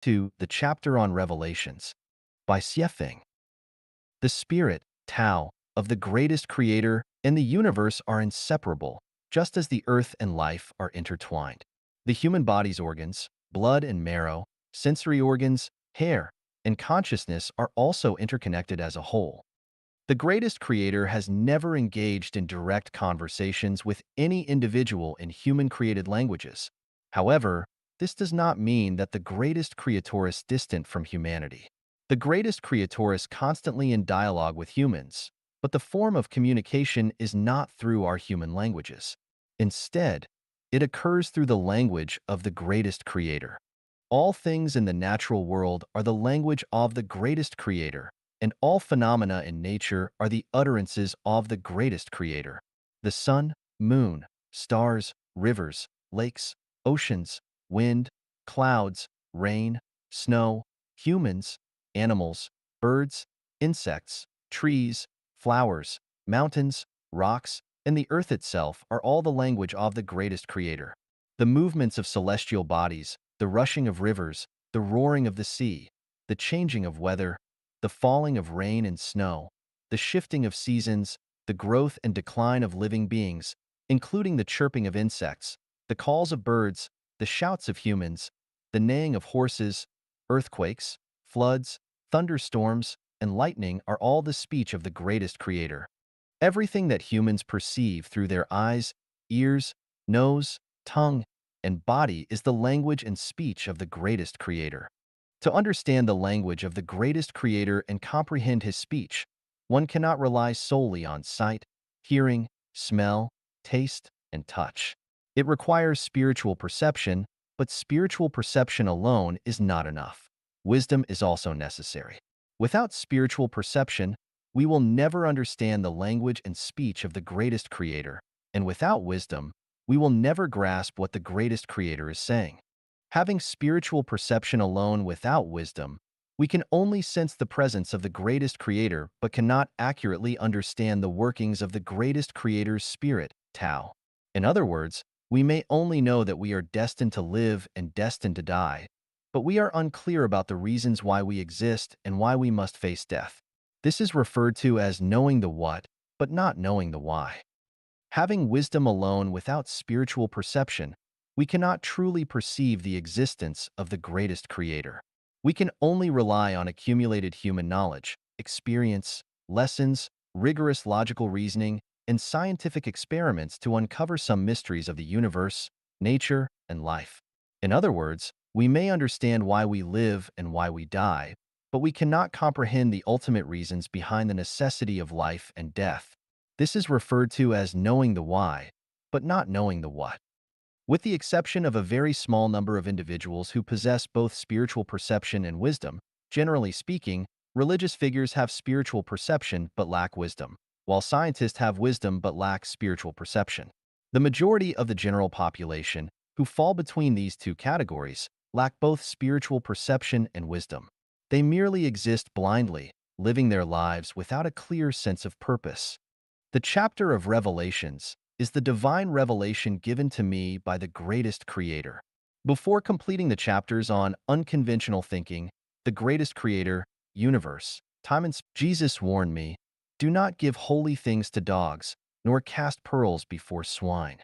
to the chapter on Revelations by Xiefeng. The spirit, Tao, of the greatest creator and the universe are inseparable, just as the earth and life are intertwined. The human body's organs, blood and marrow, sensory organs, hair, and consciousness are also interconnected as a whole. The greatest creator has never engaged in direct conversations with any individual in human-created languages. However, this does not mean that the greatest creator is distant from humanity. The greatest creator is constantly in dialogue with humans, but the form of communication is not through our human languages. Instead, it occurs through the language of the greatest creator. All things in the natural world are the language of the greatest creator, and all phenomena in nature are the utterances of the greatest creator. The sun, moon, stars, rivers, lakes, oceans, wind, clouds, rain, snow, humans, animals, birds, insects, trees, flowers, mountains, rocks, and the earth itself are all the language of the greatest creator. The movements of celestial bodies, the rushing of rivers, the roaring of the sea, the changing of weather, the falling of rain and snow, the shifting of seasons, the growth and decline of living beings, including the chirping of insects, the calls of birds, the shouts of humans, the neighing of horses, earthquakes, floods, thunderstorms, and lightning are all the speech of the greatest creator. Everything that humans perceive through their eyes, ears, nose, tongue, and body is the language and speech of the greatest creator. To understand the language of the greatest creator and comprehend his speech, one cannot rely solely on sight, hearing, smell, taste, and touch. It requires spiritual perception, but spiritual perception alone is not enough. Wisdom is also necessary. Without spiritual perception, we will never understand the language and speech of the greatest creator, and without wisdom, we will never grasp what the greatest creator is saying. Having spiritual perception alone without wisdom, we can only sense the presence of the greatest creator but cannot accurately understand the workings of the greatest creator's spirit, Tao. In other words, we may only know that we are destined to live and destined to die, but we are unclear about the reasons why we exist and why we must face death. This is referred to as knowing the what, but not knowing the why. Having wisdom alone without spiritual perception, we cannot truly perceive the existence of the greatest creator. We can only rely on accumulated human knowledge, experience, lessons, rigorous logical reasoning, and scientific experiments to uncover some mysteries of the universe, nature, and life. In other words, we may understand why we live and why we die, but we cannot comprehend the ultimate reasons behind the necessity of life and death. This is referred to as knowing the why, but not knowing the what. With the exception of a very small number of individuals who possess both spiritual perception and wisdom, generally speaking, religious figures have spiritual perception but lack wisdom, while scientists have wisdom but lack spiritual perception. The majority of the general population, who fall between these two categories, lack both spiritual perception and wisdom. They merely exist blindly, living their lives without a clear sense of purpose. The chapter of Revelations is the divine revelation given to me by the greatest creator. Before completing the chapters on unconventional thinking, the greatest creator, universe, time and Jesus warned me, do not give holy things to dogs, nor cast pearls before swine.